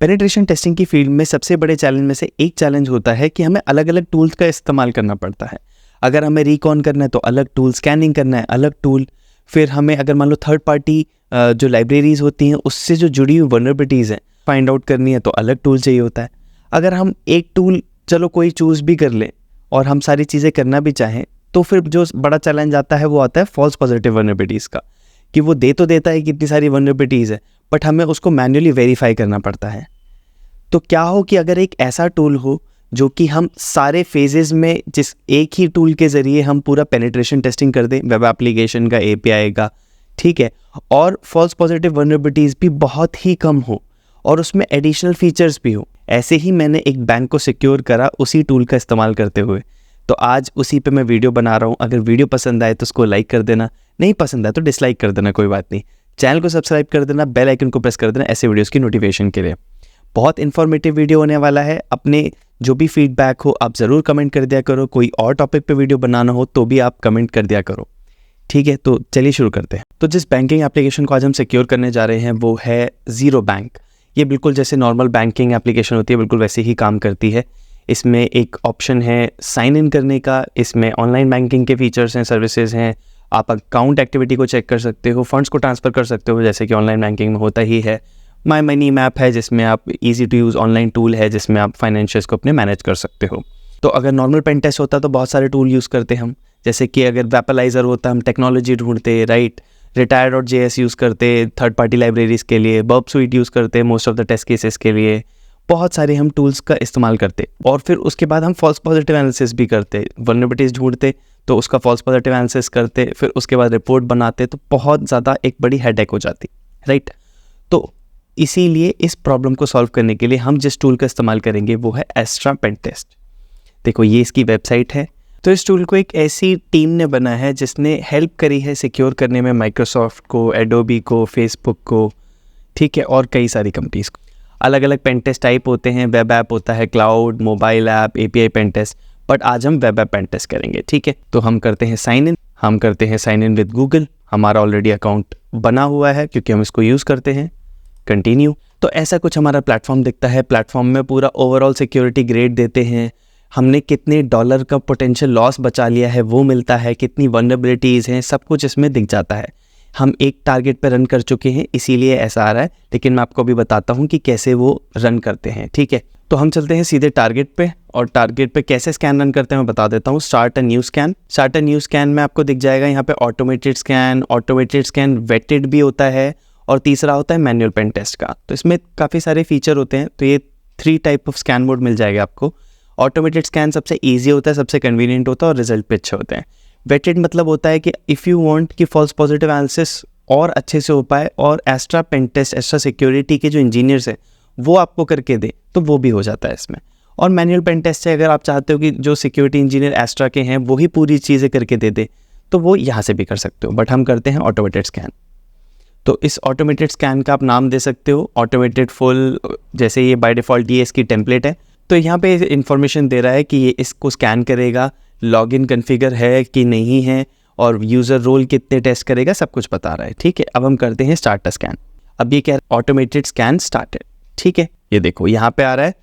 Penetration testing की field में सबसे बड़े चैलेंज में से एक चैलेंज होता है कि हमें अलग अलग टूल्स का इस्तेमाल करना पड़ता है। अगर हमें रिकॉन करना है तो अलग टूल, स्कैनिंग करना है अलग टूल, फिर हमें अगर मान लो थर्ड पार्टी जो लाइब्रेरीज होती हैं उससे जो जुड़ी हुई वल्नरेबिलिटीज़ हैं फाइंड आउट करनी है तो अलग टूल चाहिए होता है। अगर हम एक टूल चलो कोई चूज़ भी कर लें और हम सारी चीज़ें करना भी चाहें तो फिर जो बड़ा चैलेंज आता है वो आता है फॉल्स पॉजिटिव वल्नरेबिलिटीज़ का, कि वो दे तो देता है कि इतनी सारी वल्नरेबिलिटीज़ है बट हमें उसको मैन्युअली वेरीफाई करना पड़ता है। तो क्या हो कि अगर एक ऐसा टूल हो जो कि हम सारे फेजेस में जिस एक ही टूल के ज़रिए हम पूरा पेनिट्रेशन टेस्टिंग कर दें, वेब एप्लीकेशन का, एपीआई का, ठीक है, और फॉल्स पॉजिटिव वल्नरेबिलिटीज़ भी बहुत ही कम हो और उसमें एडिशनल फीचर्स भी हो। ऐसे ही मैंने एक बैंक को सिक्योर करा उसी टूल का इस्तेमाल करते हुए। तो आज उसी पे मैं वीडियो बना रहा हूँ। अगर वीडियो पसंद आए तो उसको लाइक कर देना, नहीं पसंद आए तो डिसलाइक कर देना, कोई बात नहीं। चैनल को सब्सक्राइब कर देना, बेल आइकन को प्रेस कर देना ऐसे वीडियोज़ की नोटिफिकेशन के लिए। बहुत इन्फॉर्मेटिव वीडियो होने वाला है। अपने जो भी फीडबैक हो आप ज़रूर कमेंट कर दिया करो। कोई और टॉपिक पे वीडियो बनाना हो तो भी आप कमेंट कर दिया करो, ठीक है। तो चलिए शुरू करते हैं। तो जिस बैंकिंग एप्लीकेशन को आज हम सिक्योर करने जा रहे हैं वो है ज़ीरो बैंक। ये बिल्कुल जैसे नॉर्मल बैंकिंग एप्लीकेशन होती है बिल्कुल वैसे ही काम करती है। इसमें एक ऑप्शन है साइन इन करने का, इसमें ऑनलाइन बैंकिंग के फीचर्स हैं, सर्विसेज हैं। आप अकाउंट एक्टिविटी को चेक कर सकते हो, फंड्स को ट्रांसफ़र कर सकते हो जैसे कि ऑनलाइन बैंकिंग में होता ही है। माई मनी मैप है जिसमें आप easy to use online tool है जिसमें आप फाइनेंशियल्स को अपने मैनेज कर सकते हो। तो अगर नॉर्मल पेन टेस्ट होता तो बहुत सारे टूल यूज़ करते हम, जैसे कि अगर वेपलाइजर होता हम टेक्नोलॉजी ढूंढते, राइट, retire.js यूज़ करते थर्ड पार्टी लाइब्रेरीज़ के लिए, बर्ब स्वीट यूज़ करते most of the test cases के लिए, बहुत सारे हम टूल्स का इस्तेमाल करते। और फिर उसके बाद हम फॉल्स पॉजिटिव एनालिसिस भी करते, वल्नरेबिलिटीज़ ढूंढते तो उसका फॉल्स पॉजिटिव एनालिसिस करते, फिर उसके बाद रिपोर्ट बनाते, तो बहुत ज़्यादा एक बड़ी हेडेक हो जाती, राइट। तो इसीलिए इस प्रॉब्लम को सॉल्व करने के लिए हम जिस टूल का इस्तेमाल करेंगे वो है एस्ट्रा पेन टेस्ट। देखो ये इसकी वेबसाइट है। तो इस टूल को एक ऐसी टीम ने बना है जिसने हेल्प करी है सिक्योर करने में माइक्रोसॉफ्ट को, एडोबी को, फेसबुक को, ठीक है, और कई सारी कंपनीज को। अलग अलग पेन टेस्ट टाइप होते हैं, वेब ऐप होता है, cloud, mobile app, API pen test, but आज हम वेब ऐप पेन टेस्ट करेंगे, ठीक है। तो हम करते हैं साइन इन, हम करते हैं साइन इन विद गूगल। हमारा ऑलरेडी अकाउंट बना हुआ है क्योंकि हम इसको यूज़ करते हैं। कंटिन्यू। तो ऐसा कुछ हमारा प्लेटफॉर्म दिखता है। प्लेटफॉर्म में पूरा ओवरऑल सिक्योरिटी ग्रेड देते हैं, हमने कितने डॉलर का पोटेंशियल लॉस बचा लिया है वो मिलता है, कितनी वल्नरेबिलिटीज़ हैं, सब कुछ इसमें दिख जाता है। हम एक टारगेट पे रन कर चुके हैं इसीलिए ऐसा आ रहा है, लेकिन मैं आपको अभी बताता हूँ कि कैसे वो रन करते हैं, ठीक है। तो हम चलते हैं सीधे टारगेट पे, और टारगेट पे कैसे स्कैन रन करते हैं मैं बता देता हूँ। Start a new scan. Start a new scan में आपको दिख जाएगा यहाँ पे ऑटोमेटेड स्कैन वेटेड भी होता है, और तीसरा होता है मैनुअल पेन टेस्ट का। तो इसमें काफ़ी सारे फीचर होते हैं। तो ये 3 टाइप ऑफ स्कैन मोड मिल जाएगा आपको। ऑटोमेटेड स्कैन सबसे इजी होता है, सबसे कन्वीनियंट होता है और रिजल्ट भी अच्छे होते हैं। वेटेड मतलब होता है कि इफ़ यू वांट कि फॉल्स पॉजिटिव एनालिसिस और अच्छे से हो पाए और Astra pen test, Astra security के जो इंजीनियर्स हैं वो आपको करके दे तो वो भी हो जाता है इसमें। और मैनुअल पेन टेस्ट से अगर आप चाहते हो कि जो सिक्योरिटी इंजीनियर एस्ट्रा के हैं वो ही पूरी चीज़ें करके दे तो वो यहाँ से भी कर सकते हो, बट हम करते हैं ऑटोमेटेड स्कैन। तो इस ऑटोमेटेड स्कैन का आप नाम दे सकते हो ऑटोमेटेड फुल, जैसे ये बाय डिफ़ॉल्ट ये इसकी टेम्पलेट है। तो यहाँ पे इन्फॉर्मेशन दे रहा है कि ये इसको स्कैन करेगा, लॉगिन कॉन्फ़िगर है कि नहीं है, और यूज़र रोल कितने टेस्ट करेगा, सब कुछ बता रहा है, ठीक है। अब हम करते हैं स्टार्ट अ स्कैन। अब ये क्या, ऑटोमेटेड स्कैन स्टार्टेड, ठीक है। ये देखो यहाँ पे आ रहा है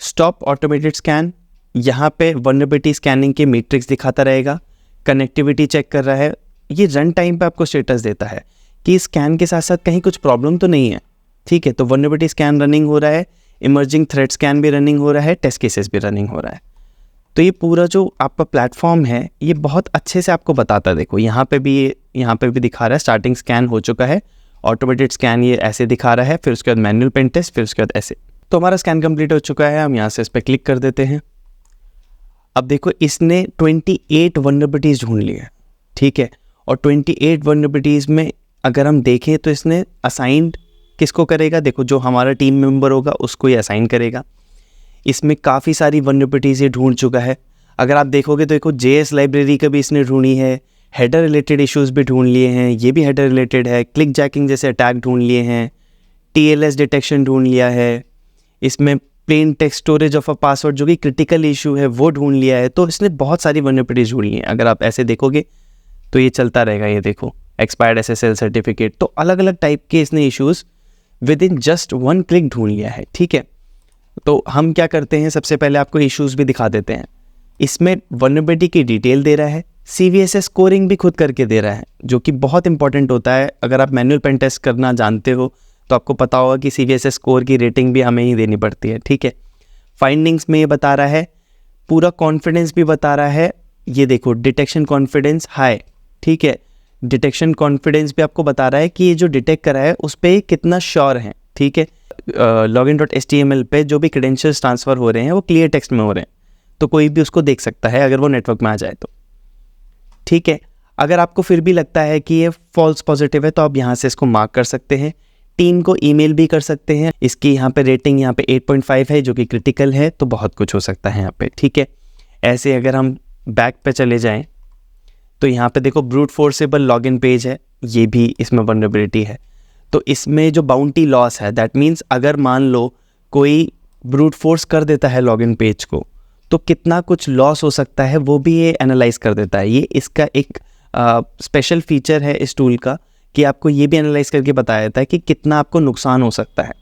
स्टॉप ऑटोमेटेड स्कैन। यहाँ पे वल्नरेबिलिटी स्कैनिंग के मैट्रिक्स दिखाता रहेगा, कनेक्टिविटी चेक कर रहा है। ये रन टाइम पे आपको स्टेटस देता है कि स्कैन के साथ साथ कहीं कुछ प्रॉब्लम तो नहीं है, ठीक है। तो वल्नरेबिलिटी स्कैन रनिंग हो रहा है, इमर्जिंग थ्रेट स्कैन भी रनिंग हो रहा है, टेस्ट केसेस भी रनिंग हो रहा है। तो ये पूरा जो आपका प्लेटफॉर्म है ये बहुत अच्छे से आपको बताता है। देखो यहाँ पे भी दिखा रहा है स्टार्टिंग स्कैन हो चुका है, ऑटोमेटेड स्कैन ये ऐसे दिखा रहा है, फिर उसके बाद मैनुअल पेन टेस्ट, फिर उसके बाद ऐसे। तो हमारा स्कैन कंप्लीट हो चुका है। हम यहाँ से इस पर क्लिक कर देते हैं। अब देखो इसने 28 वल्नरेबिलिटीज़ ढूंढ ली है, ठीक है। और 28 वल्नरेबिलिटीज़ में अगर हम देखें तो इसने असाइंड किसको करेगा, देखो जो हमारा टीम मेंबर होगा उसको ये असाइन करेगा। इसमें काफ़ी सारी वल्नरेबिलिटीज़ ये ढूंढ चुका है। अगर आप देखोगे तो देखो JS लाइब्रेरी का भी इसने ढूंढी है, हेडर रिलेटेड इश्यूज़ भी ढूंढ लिए हैं, ये भी हेडर रिलेटेड है, क्लिक जैकिंग जैसे अटैक ढूंढ लिए हैं, TLS डिटेक्शन ढूंढ लिया है, इसमें plain text storage of a password जो कि क्रिटिकल इशू है वो ढूंढ लिया है। तो इसने बहुत सारी वल्नरेबिलिटीज़ ढूंढ ली हैं। अगर आप ऐसे देखोगे तो ये चलता रहेगा, ये देखो एक्सपायर्ड SSL सर्टिफिकेट। तो अलग अलग टाइप के इसने issues with in just 1 click ढूंढ लिया है, ठीक है। तो हम क्या करते हैं, सबसे पहले आपको इश्यूज भी दिखा देते हैं। इसमें वल्नरेबिलिटी की डिटेल दे रहा है, CVSS स्कोरिंग भी खुद करके दे रहा है, जो कि बहुत इंपॉर्टेंट होता है। अगर आप मैनुअल पेन टेस्ट करना जानते हो तो आपको पता होगा कि CVSS स्कोर की रेटिंग भी हमें ही देनी पड़ती है, ठीक है। फाइंडिंग्स में ये बता रहा है, पूरा कॉन्फिडेंस भी बता रहा है। ये देखो डिटेक्शन कॉन्फिडेंस हाई, ठीक है। डिटेक्शन कॉन्फिडेंस भी आपको बता रहा है कि ये जो डिटेक्ट करा है उस पर कितना श्योर है, ठीक है। login.html पे जो भी क्रेडेंशियल्स ट्रांसफ़र हो रहे हैं वो क्लियर टेक्स्ट में हो रहे हैं, तो कोई भी उसको देख सकता है अगर वो नेटवर्क में आ जाए तो, ठीक है। अगर आपको फिर भी लगता है कि ये फॉल्स पॉजिटिव है तो आप यहाँ से इसको मार्क कर सकते हैं। टीम को ईमेल भी कर सकते हैं। इसकी यहाँ पे रेटिंग यहाँ पे 8.5 है जो कि क्रिटिकल है, तो बहुत कुछ हो सकता है यहाँ पे, ठीक है। ऐसे अगर हम बैक पे चले जाएं तो यहाँ पे देखो ब्रूट फोर्सेबल लॉगिन पेज है, ये भी इसमें वल्नरेबिलिटी है। तो इसमें जो बाउंटी लॉस है, दैट मीन्स अगर मान लो कोई ब्रूट फोर्स कर देता है लॉगिन पेज को तो कितना कुछ लॉस हो सकता है वो भी ये एनालाइज कर देता है। ये इसका एक स्पेशल फीचर है इस टूल का कि आपको ये भी एनालाइज करके बताया जाता है कि कितना आपको नुकसान हो सकता है।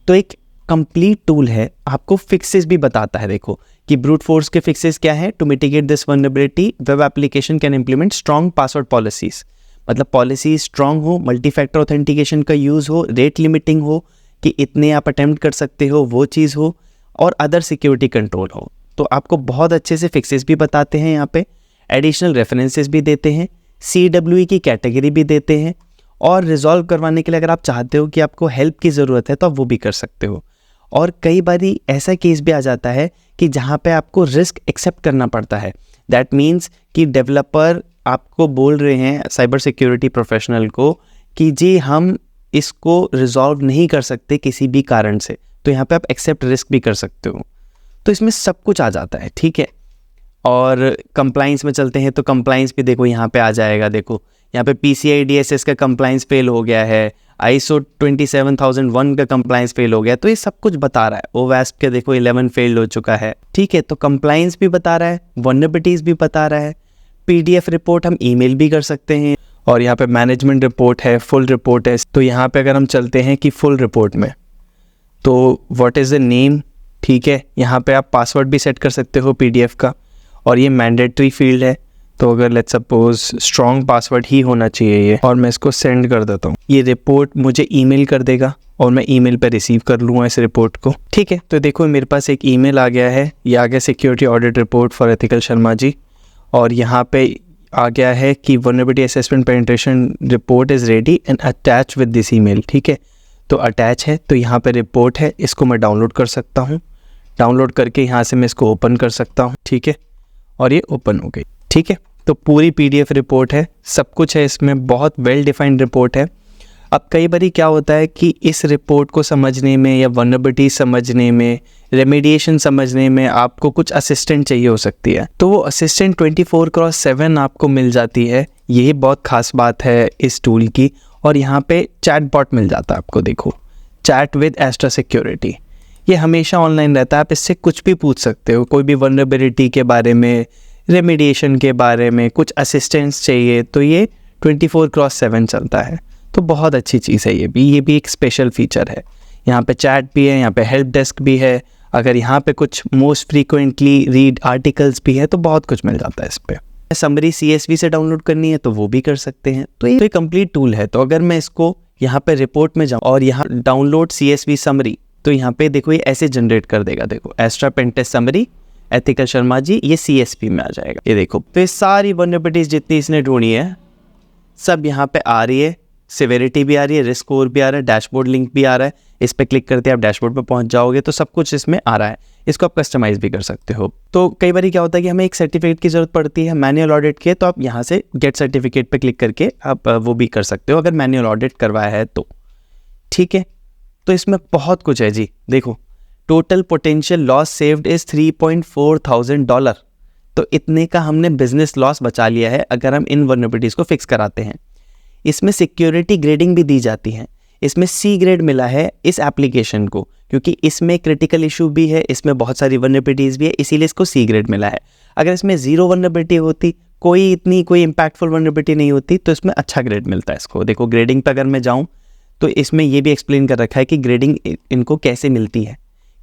तो एक कंप्लीट टूल है, आपको फिक्सेस भी बताता है। देखो कि ब्रूट फोर्स के फिक्सेस क्या है। To mitigate this vulnerability web application can implement strong password policies, मतलब पॉलिसी स्ट्रॉन्ग हो, मल्टी फैक्टर ऑथेंटिकेशन का यूज़ हो, रेट लिमिटिंग हो कि इतने आप अटेम्प्ट कर सकते हो वो चीज़ हो, और अदर सिक्योरिटी कंट्रोल हो। तो आपको बहुत अच्छे से फिक्सेस भी बताते हैं, यहाँ पे एडिशनल रेफरेंसेस भी देते हैं, CWE की कैटेगरी भी देते हैं, और रिजॉल्व करवाने के लिए अगर आप चाहते हो कि आपको हेल्प की ज़रूरत है तो आप वो भी कर सकते हो। और कई बारी ऐसा केस भी आ जाता है कि जहाँ पे आपको रिस्क एक्सेप्ट करना पड़ता है। दैट मीन्स कि डेवलपर आपको बोल रहे हैं, साइबर सिक्योरिटी प्रोफेशनल को, कि जी हम इसको रिजॉल्व नहीं कर सकते किसी भी कारण से, तो यहाँ पे आप एक्सेप्ट रिस्क भी कर सकते हो। तो इसमें सब कुछ आ जाता है, ठीक है। और कंप्लाइंस में चलते हैं तो कंप्लाइंस भी देखो यहाँ पे आ जाएगा। देखो यहाँ पे PCI DSS का कंप्लाइंस फेल हो गया है, ISO 27001 का कंप्लाइंस फेल हो गया, तो ये सब कुछ बता रहा है। OWASP के देखो 11 फेल हो चुका है, ठीक है। तो कंप्लाइंस भी बता रहा है, वल्नरेबिलिटीज भी बता रहा है, PDF रिपोर्ट हम ईमेल भी कर सकते हैं, और यहाँ पे मैनेजमेंट रिपोर्ट है, फुल रिपोर्ट है। तो यहाँ पे अगर हम चलते हैं कि फुल रिपोर्ट में, तो व्हाट इज़ द नेम, ठीक है। यहाँ पे आप पासवर्ड भी सेट कर सकते हो PDF का, और ये मैंडेटरी फील्ड है। तो अगर लेट्स सपोज स्ट्रॉन्ग पासवर्ड ही होना चाहिए ये, और मैं इसको सेंड कर देता हूँ, ये रिपोर्ट मुझे ईमेल कर देगा और मैं ईमेल पे रिसीव कर लूँगा इस रिपोर्ट को, ठीक है। तो देखो मेरे पास एक ईमेल आ गया है, ये आ गया security audit report for Ethical Sharma ji, और यहाँ पे आ गया है कि vulnerability assessment penetration report is ready and attach with this email, ठीक है। तो अटैच है, तो यहाँ पे रिपोर्ट है, इसको मैं डाउनलोड कर सकता हूँ। डाउनलोड करके यहाँ से मैं इसको ओपन कर सकता हूँ, ठीक है, और ये ओपन हो गई, ठीक है। तो पूरी PDF रिपोर्ट है, सब कुछ है इसमें, बहुत वेल डिफाइंड रिपोर्ट है। अब कई बारी क्या होता है कि इस रिपोर्ट को समझने में या वल्नरेबिलिटी समझने में, रेमेडिएशन समझने में आपको कुछ असिस्टेंट चाहिए हो सकती है, तो वो असिस्टेंट 24/7 आपको मिल जाती है। यही बहुत खास बात है इस टूल की। और यहाँ पे चैट बॉट मिल जाता है आपको, देखो चैट विद एस्ट्रा सिक्योरिटी, ये हमेशा ऑनलाइन रहता है, आप इससे कुछ भी पूछ सकते हो, कोई भी वल्नरेबिलिटी के बारे में, रेमेडिएशन के बारे में, कुछ असिस्टेंस चाहिए तो ये 24/7 चलता है। तो बहुत अच्छी चीज़ है ये भी एक स्पेशल फीचर है। यहाँ पे चैट भी है, यहाँ पे हेल्प डेस्क भी है, अगर यहाँ पे कुछ मोस्ट फ्रीक्वेंटली रीड आर्टिकल्स भी है, तो बहुत कुछ मिल जाता है इस पर। समरी CSV से डाउनलोड करनी है तो वो भी कर सकते हैं। तो ये कंप्लीट टूल है। तो अगर मैं इसको यहाँ पे रिपोर्ट में जाऊँ और यहाँ डाउनलोड CSV समरी, तो यहाँ पे देखो ये ऐसे जनरेट कर देगा। देखो Astra pen test summary Ethical Sharma ji, ये CSV में आ जाएगा। ये देखो तो ये सारी वल्नरेबिलिटीज जितनी इसने ढूंढी है सब यहाँ पे आ रही है, सिवेरिटी भी आ रही है, रिस्क स्कोर भी आ रहा है, डैशबोर्ड लिंक भी आ रहा है। इस पर क्लिक करते आप डैशबोर्ड पर पहुंच जाओगे, तो सब कुछ इसमें आ रहा है। इसको आप कस्टमाइज भी कर सकते हो। तो कई बार क्या होता है कि हमें एक सर्टिफिकेट की ज़रूरत पड़ती है मैनुअल ऑडिट के, तो आप यहाँ से गेट सर्टिफिकेट पे क्लिक करके आप वो भी कर सकते हो अगर मैनुअल ऑडिट करवाया है तो, ठीक है। तो इसमें बहुत कुछ है जी। देखो total potential loss saved is $3,400। तो इतने का हमने बिजनेस लॉस बचा लिया है अगर हम इन वल्नरेबिलिटीज़ को फिक्स कराते हैं। इसमें सिक्योरिटी ग्रेडिंग भी दी जाती है। इसमें C ग्रेड मिला है इस एप्लीकेशन को, क्योंकि इसमें क्रिटिकल इशू भी है, इसमें बहुत सारी वल्नरेबिलिटीज़ भी है, इसीलिए इसको C ग्रेड मिला है। अगर इसमें 0 वल्नरेबिलिटी होती, कोई इम्पैक्टफुल वल्नरेबिलिटी नहीं होती, तो इसमें अच्छा ग्रेड मिलता है इसको। देखो ग्रेडिंग पर अगर मैं जाऊँ तो इसमें ये भी एक्सप्लेन कर रखा है कि ग्रेडिंग इनको कैसे मिलती है,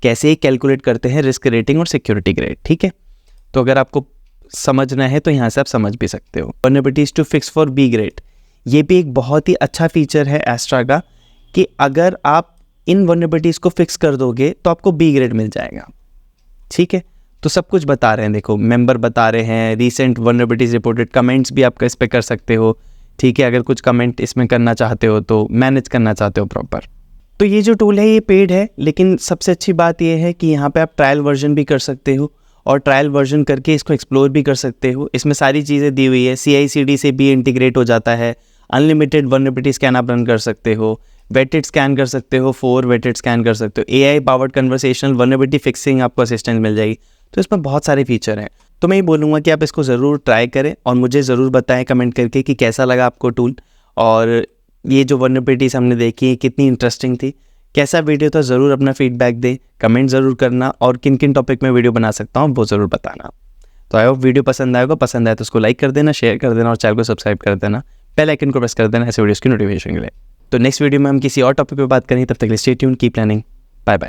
कैसे कैलकुलेट करते हैं रिस्क रेटिंग और सिक्योरिटी ग्रेड, ठीक है। तो अगर आपको समझना है तो यहाँ से आप समझ भी सकते हो। Vulnerabilities to fix for B grade, ये भी एक बहुत ही अच्छा फीचर है एस्ट्रा का कि अगर आप इन वल्नरेबिलिटीज़ को फिक्स कर दोगे तो आपको बी ग्रेड मिल जाएगा, ठीक है। तो सब कुछ बता रहे हैं, देखो मेंबर बता रहे हैं, रीसेंट वल्नरेबिलिटीज रिपोर्टेड, कमेंट्स भी आप इस पर कर सकते हो, ठीक है। अगर कुछ कमेंट इसमें करना चाहते हो तो मैनेज करना चाहते हो प्रॉपर। तो ये जो टूल है ये पेड है, लेकिन सबसे अच्छी बात ये है कि यहाँ पे आप ट्रायल वर्जन भी कर सकते हो और ट्रायल वर्जन करके इसको एक्सप्लोर भी कर सकते हो। इसमें सारी चीज़ें दी हुई है, CI/CD से भी इंटीग्रेट हो जाता है, अनलिमिटेड वल्नरेबिलिटी स्कैन आप रन कर सकते हो, वेटेड स्कैन कर सकते हो, 4 वेटेड स्कैन कर सकते हो, AI powered conversational vulnerability fixing आपको असिस्टेंस मिल जाएगी। तो इसमें बहुत सारे फीचर हैं। तो मैं ये बोलूँगा कि आप इसको ज़रूर ट्राई करें और मुझे ज़रूर बताएं कमेंट करके कि कैसा लगा आपको टूल, और ये जो वल्नरेबिलिटीज हमने देखी कितनी इंटरेस्टिंग थी, कैसा वीडियो था, ज़रूर अपना फीडबैक दे, कमेंट ज़रूर करना, और किन किन टॉपिक में वीडियो बना सकता हूँ वो ज़रूर बताना। तो आई होप वीडियो पसंद आएगा, पसंद आए तो उसको लाइक कर देना, शेयर कर देना और चैनल को सब्सक्राइब कर देना, बेल आइकन को प्रेस कर देना ऐसे वीडियोज़ की नोटिफिकेशन के लिए। तो नेक्स्ट वीडियो में हम किसी और टॉपिक पे बात करेंगे, तब तक के लिए stay tuned, keep planning, bye bye.